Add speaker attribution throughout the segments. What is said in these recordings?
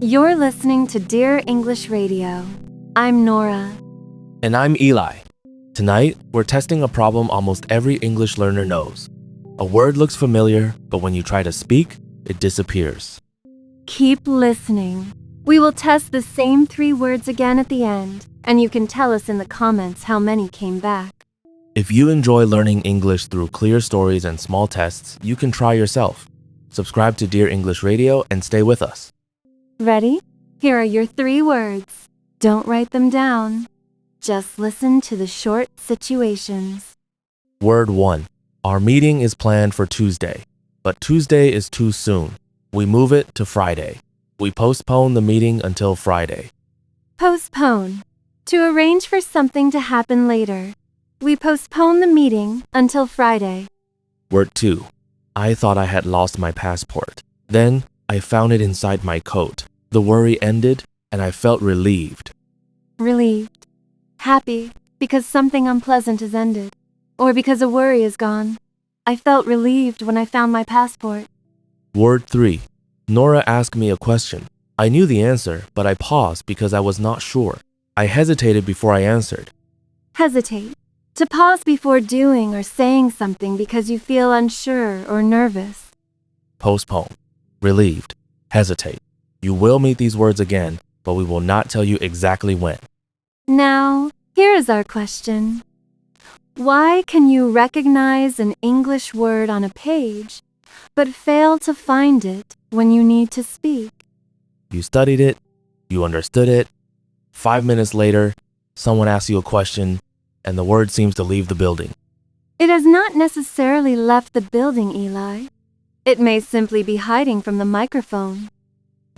Speaker 1: You're listening to Dear English Radio. I'm Nora.
Speaker 2: And I'm Eli. Tonight, we're testing a problem almost every English learner knows. A word looks familiar, but when you try to speak, it disappears.
Speaker 1: Keep listening. We will test the same 3 words again at the end, and you can tell us in the comments how many came back.
Speaker 2: If you enjoy learning English through clear stories and small tests, you can try yourself. Subscribe to Dear English Radio and stay with us.
Speaker 1: Ready? Here are your 3 words. Don't write them down. Just listen to the short situations.
Speaker 2: Word 1. Our meeting is planned for Tuesday, but Tuesday is too soon. We move it to Friday. We postpone the meeting until Friday.
Speaker 1: Postpone. To arrange for something to happen later. We postpone the meeting until Friday.
Speaker 2: Word 2. I thought I had lost my passport. Then I found it inside my coat. The worry ended, and I felt relieved.
Speaker 1: Relieved. Happy because something unpleasant has ended, or because a worry is gone. I felt relieved when I found my passport.
Speaker 2: Word 3. Nora asked me a question. I knew the answer, but I paused because I was not sure. I hesitated before I answered.
Speaker 1: Hesitate. To pause before doing or saying something because you feel unsure or nervous.
Speaker 2: Postpone. Relieved. Hesitate. You will meet these words again, but we will not tell you exactly when.
Speaker 1: Now, here is our question. Why can you recognize an English word on a page, but fail to find it when you need to speak?
Speaker 2: You studied it, you understood it. 5 minutes later, someone asks you a question, and the word seems to leave the building.
Speaker 1: It has not necessarily left the building, Eli. It may simply be hiding from the microphone.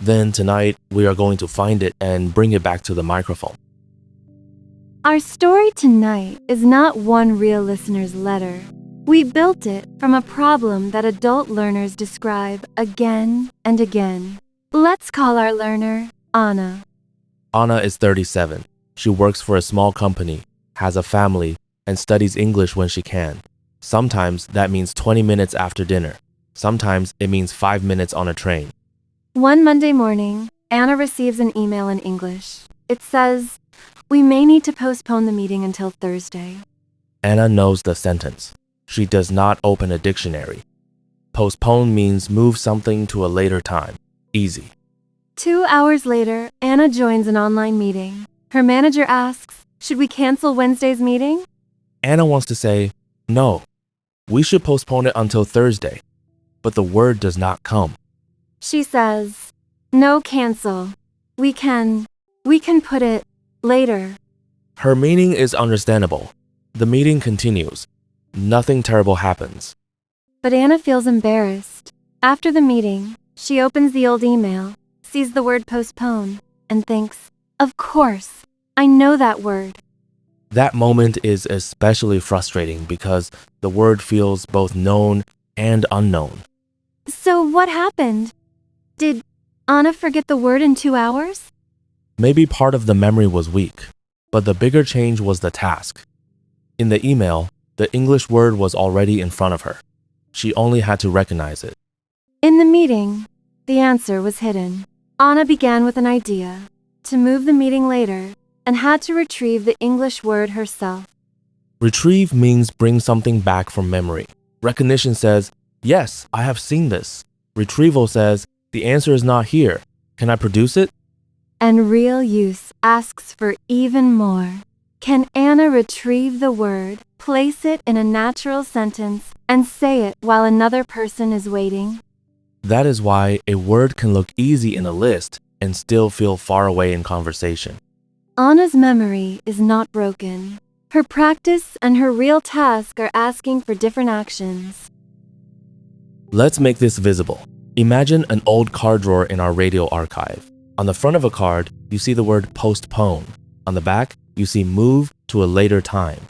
Speaker 2: Then tonight, we are going to find it and bring it back to the microphone.
Speaker 1: Our story tonight is not one real listener's letter. We built it from a problem that adult learners describe again and again. Let's call our learner Anna.
Speaker 2: Anna is 37. She works for a small company, has a family, and studies English when she can. Sometimes that means 20 minutes after dinner. Sometimes it means 5 minutes on a train.
Speaker 1: One Monday morning, Anna receives an email in English. It says, "We may need to postpone the meeting until Thursday."
Speaker 2: Anna knows the sentence. She does not open a dictionary. Postpone means move something to a later time. Easy.
Speaker 1: 2 hours later, Anna joins an online meeting. Her manager asks, "Should we cancel Wednesday's meeting?"
Speaker 2: Anna wants to say, "No, we should postpone it until Thursday." But the word does not come.
Speaker 1: She says, "No, cancel. We can put it later."
Speaker 2: Her meaning is understandable. The meeting continues. Nothing terrible happens.
Speaker 1: But Anna feels embarrassed. After the meeting, she opens the old email, sees the word postpone, and thinks, "Of course, I know that word."
Speaker 2: That moment is especially frustrating because the word feels both known and unknown.
Speaker 1: So what happened? Did Anna forget the word in 2 hours?
Speaker 2: Maybe part of the memory was weak, but the bigger change was the task. In the email, the English word was already in front of her. She only had to recognize it.
Speaker 1: In the meeting, the answer was hidden. Anna began with an idea, to move the meeting later, and had to retrieve the English word herself.
Speaker 2: Retrieve means bring something back from memory. Recognition says, "Yes, I have seen this." Retrieval says, "The answer is not here. Can I produce it?"
Speaker 1: And real use asks for even more. Can Anna retrieve the word, place it in a natural sentence, and say it while another person is waiting?
Speaker 2: That is why a word can look easy in a list and still feel far away in conversation.
Speaker 1: Anna's memory is not broken. Her practice and her real task are asking for different actions.
Speaker 2: Let's make this visible. Imagine an old card drawer in our radio archive. On the front of a card, you see the word postpone. On the back, you see move to a later time.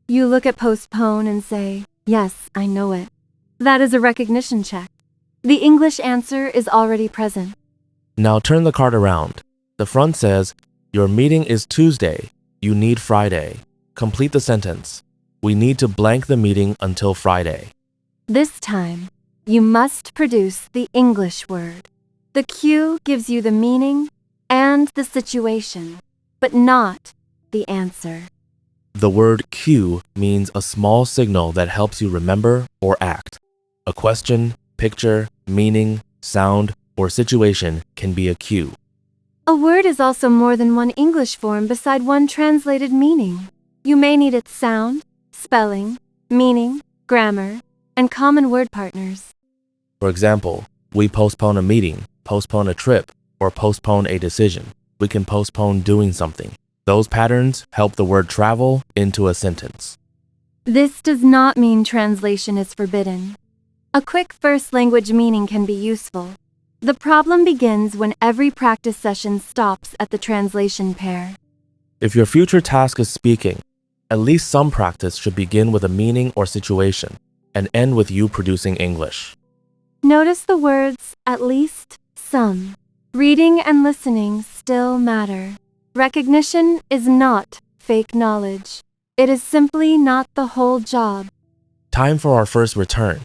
Speaker 1: You look at postpone and say, "Yes, I know it." That is a recognition check. The English answer is already present.
Speaker 2: Now turn the card around. The front says, "Your meeting is Tuesday. You need Friday." Complete the sentence. We need to blank the meeting until Friday.
Speaker 1: This time, you must produce the English word. The cue gives you the meaning and the situation, but not the answer.
Speaker 2: The word cue means a small signal that helps you remember or act. A question, picture, meaning, sound, or situation can be a cue.
Speaker 1: A word is also more than one English form beside one translated meaning. You may need its sound, spelling, meaning, grammar, and common word partners.
Speaker 2: For example, we postpone a meeting, postpone a trip, or postpone a decision. We can postpone doing something. Those patterns help the word travel into a sentence.
Speaker 1: This does not mean translation is forbidden. A quick first language meaning can be useful. The problem begins when every practice session stops at the translation pair.
Speaker 2: If your future task is speaking, at least some practice should begin with a meaning or situation and end with you producing English.
Speaker 1: Notice the words, at least, some. Reading and listening still matter. Recognition is not fake knowledge. It is simply not the whole job.
Speaker 2: Time for our first return.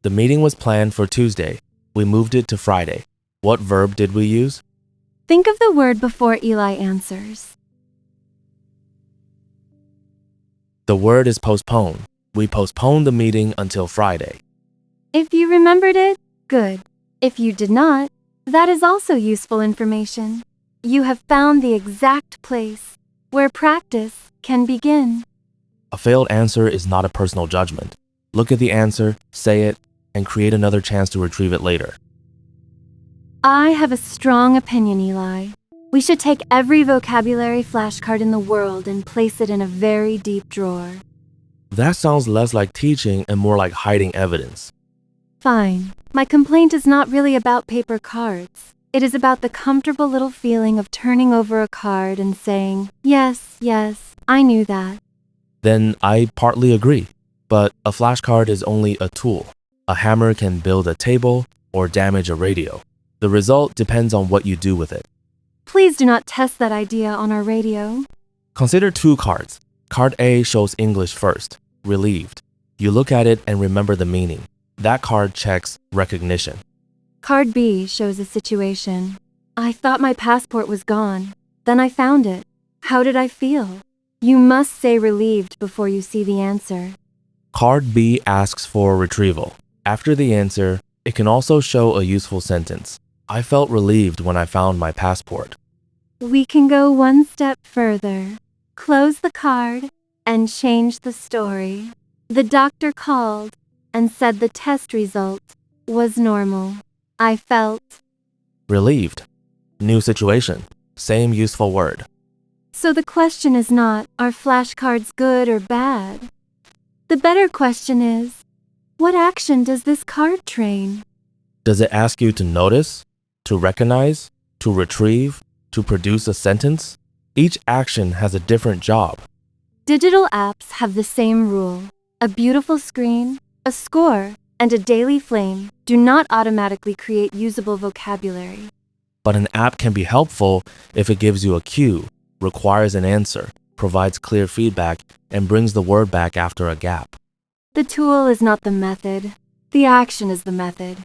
Speaker 2: The meeting was planned for Tuesday. We moved it to Friday. What verb did we use?
Speaker 1: Think of the word before Eli answers.
Speaker 2: The word is postpone. We postponed the meeting until Friday.
Speaker 1: If you remembered it, good. If you did not, that is also useful information. You have found the exact place where practice can begin.
Speaker 2: A failed answer is not a personal judgment. Look at the answer, say it, and create another chance to retrieve it later.
Speaker 1: I have a strong opinion, Eli. We should take every vocabulary flashcard in the world and place it in a very deep drawer.
Speaker 2: That sounds less like teaching and more like hiding evidence.
Speaker 1: Fine. My complaint is not really about paper cards. It is about the comfortable little feeling of turning over a card and saying, yes, I knew that.
Speaker 2: Then I partly agree. But a flashcard is only a tool. A hammer can build a table or damage a radio. The result depends on what you do with it.
Speaker 1: Please do not test that idea on our radio.
Speaker 2: Consider two cards. Card A shows English first, relieved. You look at it and remember the meaning. That card checks recognition.
Speaker 1: Card B shows a situation. I thought my passport was gone. Then I found it. How did I feel? You must say relieved before you see the answer.
Speaker 2: Card B asks for retrieval. After the answer, it can also show a useful sentence. I felt relieved when I found my passport.
Speaker 1: We can go one step further. Close the card and change the story. The doctor called and said the test result was normal. I felt
Speaker 2: relieved. New situation. Same useful word.
Speaker 1: So the question is not, are flashcards good or bad? The better question is, what action does this card train?
Speaker 2: Does it ask you to notice, to recognize, to retrieve, to produce a sentence? Each action has a different job.
Speaker 1: Digital apps have the same rule. A beautiful screen, a score, and a daily flame do not automatically create usable vocabulary.
Speaker 2: But an app can be helpful if it gives you a cue, requires an answer, provides clear feedback, and brings the word back after a gap.
Speaker 1: The tool is not the method. The action is the method.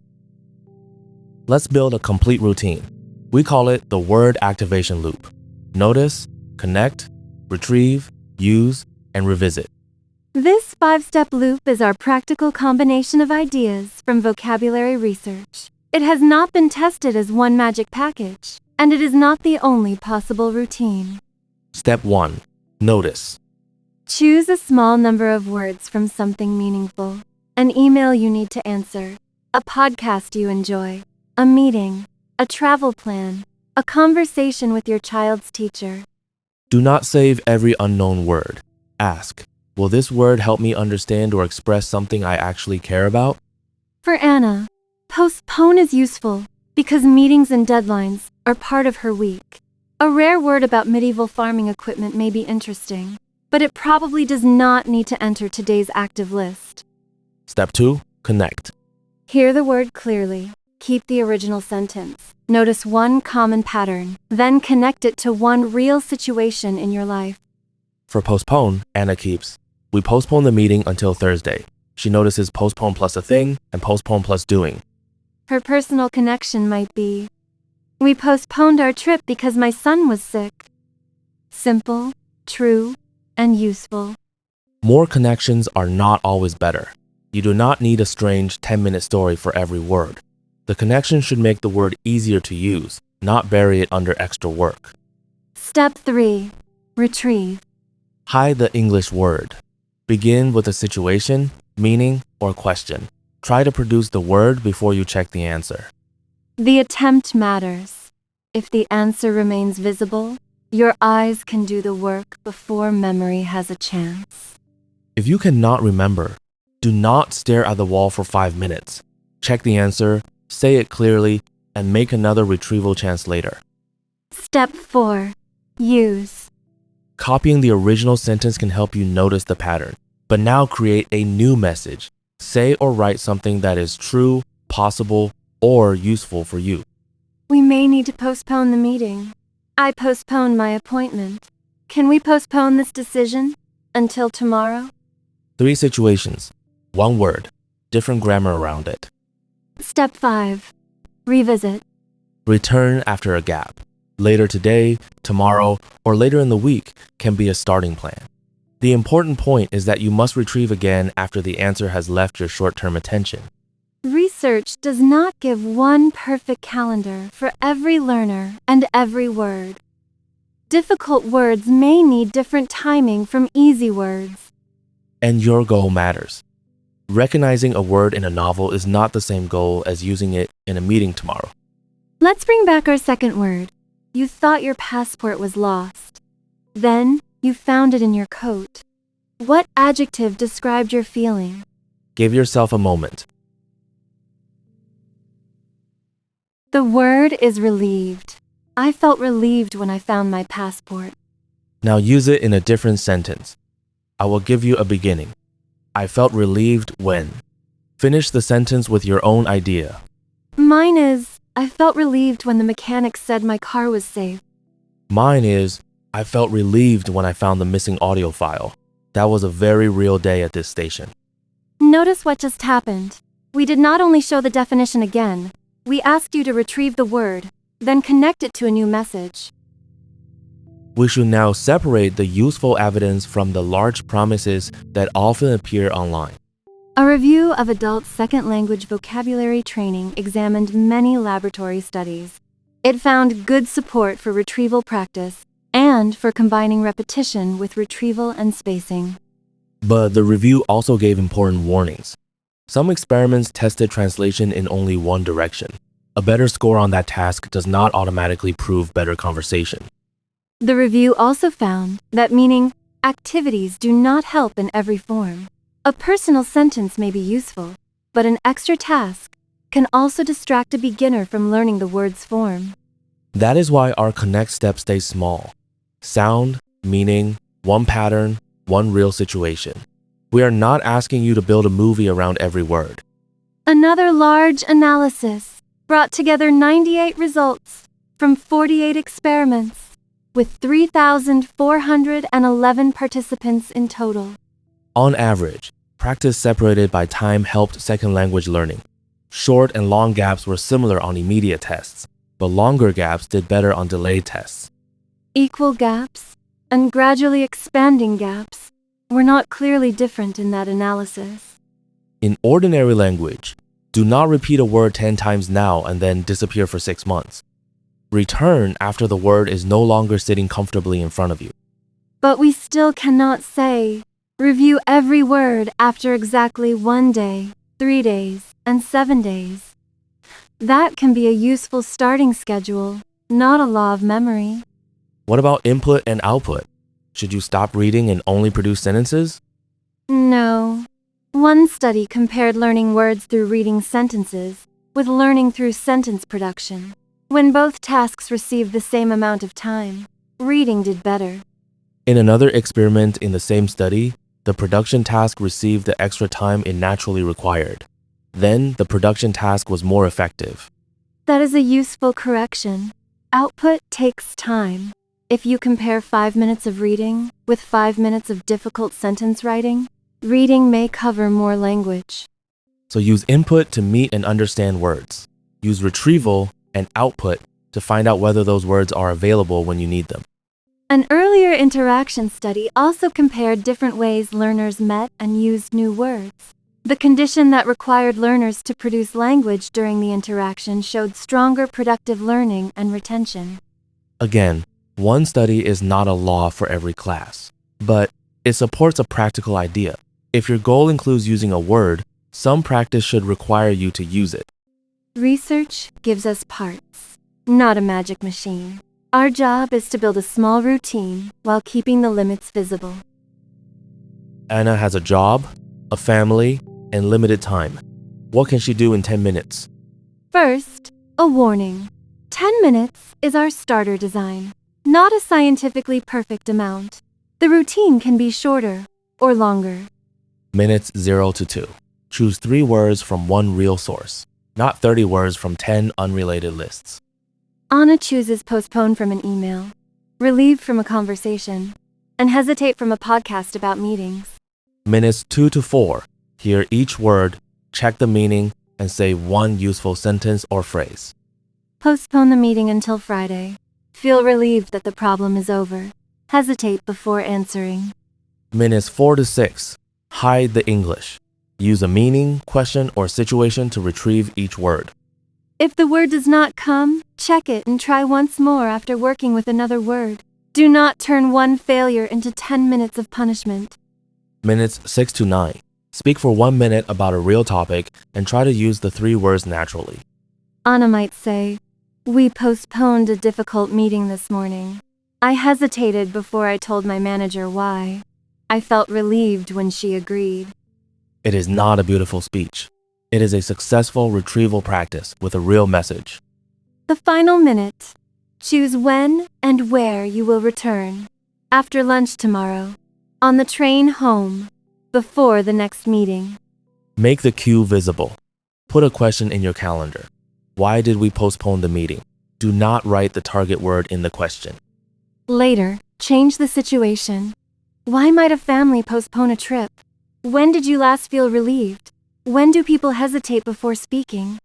Speaker 2: Let's build a complete routine. We call it the word activation loop. Notice, connect, retrieve, use, and revisit.
Speaker 1: This 5-step loop is our practical combination of ideas from vocabulary research. It has not been tested as one magic package, and it is not the only possible routine.
Speaker 2: Step 1. Notice.
Speaker 1: Choose a small number of words from something meaningful. An email you need to answer, a podcast you enjoy, a meeting, a travel plan, a conversation with your child's teacher.
Speaker 2: Do not save every unknown word. Ask, will this word help me understand or express something I actually care about?
Speaker 1: For Anna, postpone is useful because meetings and deadlines are part of her week. A rare word about medieval farming equipment may be interesting, but it probably does not need to enter today's active list.
Speaker 2: Step 2. Connect.
Speaker 1: Hear the word clearly. Keep the original sentence. Notice one common pattern, then connect it to one real situation in your life.
Speaker 2: For postpone, Anna keeps, we postpone the meeting until Thursday. She notices postpone plus a thing and postpone plus doing.
Speaker 1: Her personal connection might be, We postponed our trip because my son was sick. Simple, true, and useful.
Speaker 2: More connections are not always better. You do not need a strange 10-minute story for every word. The connection should make the word easier to use, not bury it under extra work.
Speaker 1: Step 3. Retrieve.
Speaker 2: Hide the English word. Begin with a situation, meaning, or question. Try to produce the word before you check the answer.
Speaker 1: The attempt matters. If the answer remains visible, your eyes can do the work before memory has a chance.
Speaker 2: If you cannot remember, do not stare at the wall for 5 minutes. Check the answer, say it clearly, and make another retrieval chance later.
Speaker 1: Step 4. Use.
Speaker 2: Copying the original sentence can help you notice the pattern, but now create a new message. Say or write something that is true, possible, or useful for you.
Speaker 1: We may need to postpone the meeting. I postponed my appointment. Can we postpone this decision until tomorrow?
Speaker 2: 3 situations, 1 word, different grammar around it.
Speaker 1: Step 5. Revisit.
Speaker 2: Return after a gap. Later today, tomorrow, or later in the week can be a starting plan. The important point is that you must retrieve again after the answer has left your short-term attention.
Speaker 1: Research does not give one perfect calendar for every learner and every word. Difficult words may need different timing from easy words.
Speaker 2: And your goal matters. Recognizing a word in a novel is not the same goal as using it in a meeting tomorrow.
Speaker 1: Let's bring back our second word. You thought your passport was lost. Then, you found it in your coat. What adjective described your feeling?
Speaker 2: Give yourself a moment.
Speaker 1: The word is relieved. I felt relieved when I found my passport.
Speaker 2: Now use it in a different sentence. I will give you a beginning. I felt relieved when. Finish the sentence with your own idea.
Speaker 1: Mine is, I felt relieved when the mechanic said my car was safe.
Speaker 2: Mine is, I felt relieved when I found the missing audio file. That was a very real day at this station.
Speaker 1: Notice what just happened. We did not only show the definition again, we asked you to retrieve the word, then connect it to a new message.
Speaker 2: We should now separate the useful evidence from the large promises that often appear online.
Speaker 1: A review of adult second language vocabulary training examined many laboratory studies. It found good support for retrieval practice and for combining repetition with retrieval and spacing.
Speaker 2: But the review also gave important warnings. Some experiments tested translation in only one direction. A better score on that task does not automatically prove better conversation.
Speaker 1: The review also found that meaning activities do not help in every form. A personal sentence may be useful, but an extra task can also distract a beginner from learning the word's form.
Speaker 2: That is why our connect step stays small. Sound, meaning, one pattern, one real situation. We are not asking you to build a movie around every word.
Speaker 1: Another large analysis brought together 98 results from 48 experiments, with 3,411 participants in total.
Speaker 2: On average, practice separated by time helped second language learning. Short and long gaps were similar on immediate tests, but longer gaps did better on delayed tests.
Speaker 1: Equal gaps and gradually expanding gaps were not clearly different in that analysis.
Speaker 2: In ordinary language, do not repeat a word 10 times now and then disappear for 6 months. Return after the word is no longer sitting comfortably in front of you.
Speaker 1: But we still cannot say, review every word after exactly 1 day, 3 days, and 7 days. That can be a useful starting schedule, not a law of memory.
Speaker 2: What about input and output? Should you stop reading and only produce sentences?
Speaker 1: No. One study compared learning words through reading sentences with learning through sentence production. When both tasks received the same amount of time, reading did better.
Speaker 2: In another experiment in the same study, the production task received the extra time it naturally required. Then, the production task was more effective.
Speaker 1: That is a useful correction. Output takes time. If you compare 5 minutes of reading with 5 minutes of difficult sentence writing, reading may cover more language.
Speaker 2: So use input to meet and understand words. Use retrieval and output to to find out whether those words are available when you need them.
Speaker 1: An earlier interaction study also compared different ways learners met and used new words. The condition that required learners to produce language during the interaction showed stronger productive learning and retention.
Speaker 2: Again, one study is not a law for every class, but it supports a practical idea. If your goal includes using a word, some practice should require you to use it.
Speaker 1: Research gives us parts, not a magic machine. Our job is to build a small routine while keeping the limits visible.
Speaker 2: Anna has a job, a family, and limited time. What can she do in 10 minutes?
Speaker 1: First, a warning. 10 minutes is our starter design, not a scientifically perfect amount. The routine can be shorter or longer.
Speaker 2: Minutes 0 to 2. Choose 3 words from one real source, not 30 words from 10 unrelated lists.
Speaker 1: Anna chooses postpone from an email, relieve from a conversation, and hesitate from a podcast about meetings.
Speaker 2: Minutes 2 to 4. Hear each word, check the meaning, and say one useful sentence or phrase.
Speaker 1: Postpone the meeting until Friday. Feel relieved that the problem is over. Hesitate before answering.
Speaker 2: Minutes 4 to 6. Hide the English. Use a meaning, question, or situation to retrieve each word.
Speaker 1: If the word does not come, check it and try once more after working with another word. Do not turn one failure into 10 minutes of punishment.
Speaker 2: Minutes 6 to 9. Speak for 1 minute about a real topic and try to use the 3 words naturally.
Speaker 1: Anna might say, "We postponed a difficult meeting this morning. I hesitated before I told my manager why. I felt relieved when she agreed."
Speaker 2: It is not a beautiful speech. It is a successful retrieval practice with a real message.
Speaker 1: The final minute. Choose when and where you will return. After lunch tomorrow. On the train home. Before the next meeting.
Speaker 2: Make the cue visible. Put a question in your calendar. Why did we postpone the meeting? Do not write the target word in the question.
Speaker 1: Later, change the situation. Why might a family postpone a trip? When did you last feel relieved? When do people hesitate before speaking?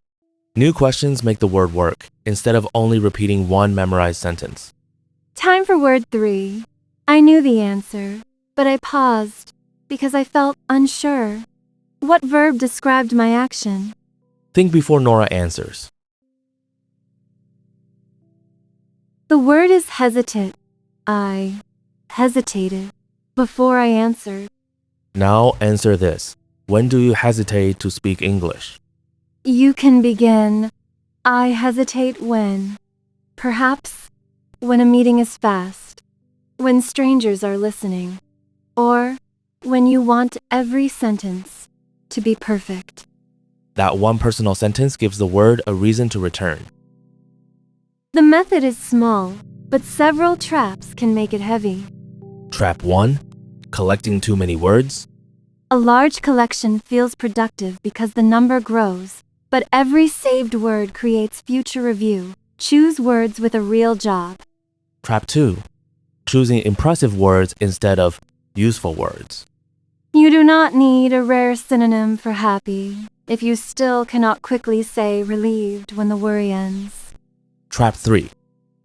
Speaker 2: New questions make the word work, instead of only repeating one memorized sentence.
Speaker 1: Time for word 3. I knew the answer, but I paused because I felt unsure. What verb described my action?
Speaker 2: Think before Nora answers.
Speaker 1: The word is hesitate. I hesitated before I answered.
Speaker 2: Now answer this. When do you hesitate to speak English?
Speaker 1: You can begin. I hesitate when. Perhaps when a meeting is fast, when strangers are listening, or when you want every sentence to be perfect.
Speaker 2: That one personal sentence gives the word a reason to return.
Speaker 1: The method is small, but several traps can make it heavy.
Speaker 2: Trap 1. Collecting too many words.
Speaker 1: A large collection feels productive because the number grows, but every saved word creates future review. Choose words with a real job.
Speaker 2: Trap 2. Choosing impressive words instead of useful words.
Speaker 1: You do not need a rare synonym for happy if you still cannot quickly say relieved when the worry ends.
Speaker 2: Trap 3.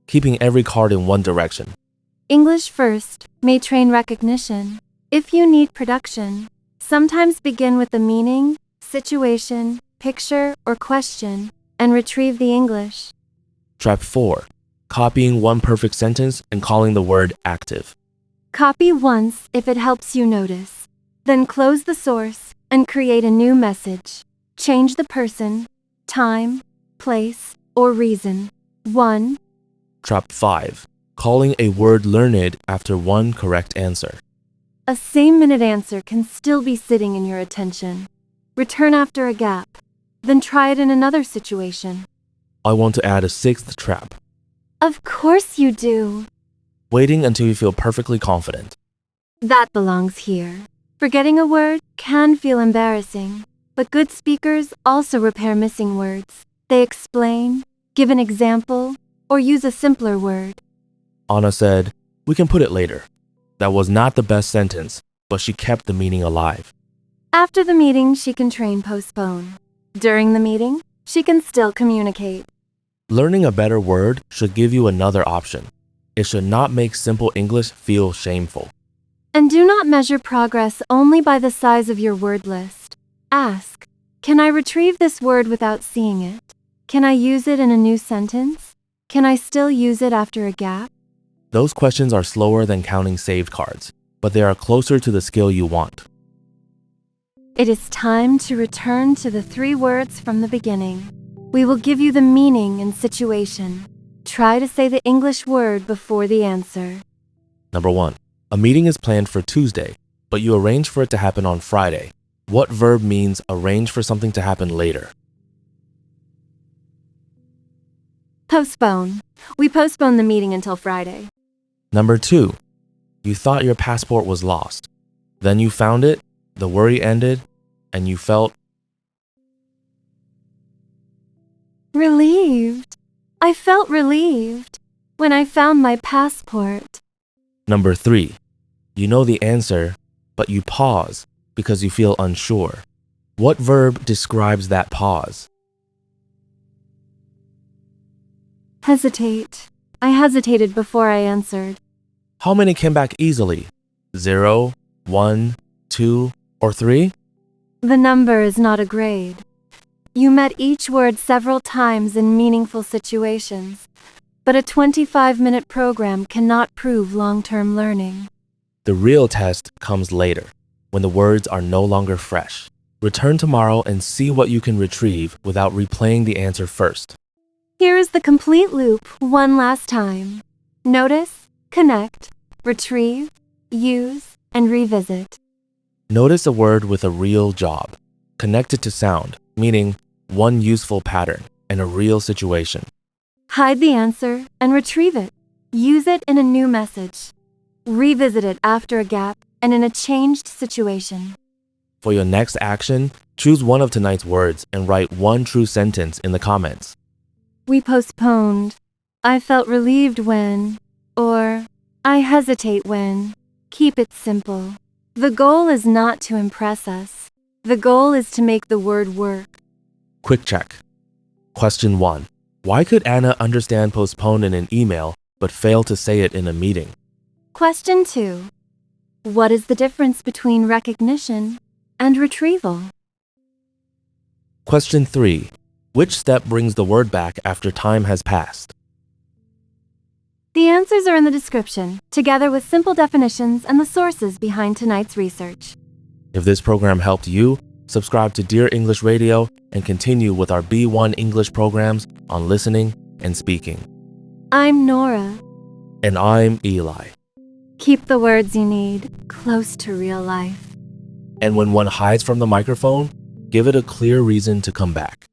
Speaker 2: Keeping every card in one direction.
Speaker 1: English first may train recognition. If you need production, sometimes begin with the meaning, situation, picture, or question, and retrieve the English.
Speaker 2: Trap 4. Copying one perfect sentence and calling the word active.
Speaker 1: Copy once if it helps you notice. Then close the source and create a new message. Change the person, time, place, or reason. 1.
Speaker 2: Trap 5. Calling a word learned after one correct answer.
Speaker 1: A same-minute answer can still be sitting in your attention. Return after a gap. Then try it in another situation.
Speaker 2: I want to add a 6th trap.
Speaker 1: Of course you do.
Speaker 2: Waiting until you feel perfectly confident.
Speaker 1: That belongs here. Forgetting a word can feel embarrassing, but good speakers also repair missing words. They explain, give an example, or use a simpler word.
Speaker 2: Anna said, "We can put it later." That was not the best sentence, but she kept the meaning alive.
Speaker 1: After the meeting, she can train postpone. During the meeting, she can still communicate.
Speaker 2: Learning a better word should give you another option. It should not make simple English feel shameful.
Speaker 1: And do not measure progress only by the size of your word list. Ask, can I retrieve this word without seeing it? Can I use it in a new sentence? Can I still use it after a gap?
Speaker 2: Those questions are slower than counting saved cards, but they are closer to the skill you want.
Speaker 1: It is time to return to the 3 words from the beginning. We will give you the meaning and situation. Try to say the English word before the answer.
Speaker 2: Number 1. A meeting is planned for Tuesday, but you arrange for it to happen on Friday. What verb means arrange for something to happen later?
Speaker 1: Postpone. We postpone the meeting until Friday.
Speaker 2: Number 2. You thought your passport was lost. Then you found it, the worry ended, and you felt
Speaker 1: relieved. I felt relieved when I found my passport.
Speaker 2: Number 3. You know the answer, but you pause because you feel unsure. What verb describes that pause?
Speaker 1: Hesitate. I hesitated before I answered.
Speaker 2: How many came back easily? 0, 1, 2, or 3?
Speaker 1: The number is not a grade. You met each word several times in meaningful situations, but a 25-minute program cannot prove long-term learning.
Speaker 2: The real test comes later, when the words are no longer fresh. Return tomorrow and see what you can retrieve without replaying the answer first.
Speaker 1: Here is the complete loop one last time. Notice, connect, retrieve, use, and revisit.
Speaker 2: Notice a word with a real job, connected to sound, meaning one useful pattern and a real situation.
Speaker 1: Hide the answer and retrieve it. Use it in a new message. Revisit it after a gap and in a changed situation.
Speaker 2: For your next action, choose one of tonight's words and write one true sentence in the comments.
Speaker 1: We postponed. I felt relieved when, or I hesitate when. Keep it simple. The goal is not to impress us. The goal is to make the word work.
Speaker 2: Quick check. Question 1. Why could Anna understand postpone in an email but fail to say it in a meeting?
Speaker 1: Question 2. What is the difference between recognition and retrieval?
Speaker 2: Question 3. Which step brings the word back after time has passed?
Speaker 1: The answers are in the description, together with simple definitions and the sources behind tonight's research.
Speaker 2: If this program helped you, subscribe to Dear English Radio and continue with our B1 English programs on listening and speaking.
Speaker 1: I'm Nora.
Speaker 2: And I'm Eli.
Speaker 1: Keep the words you need close to real life.
Speaker 2: And when one hides from the microphone, give it a clear reason to come back.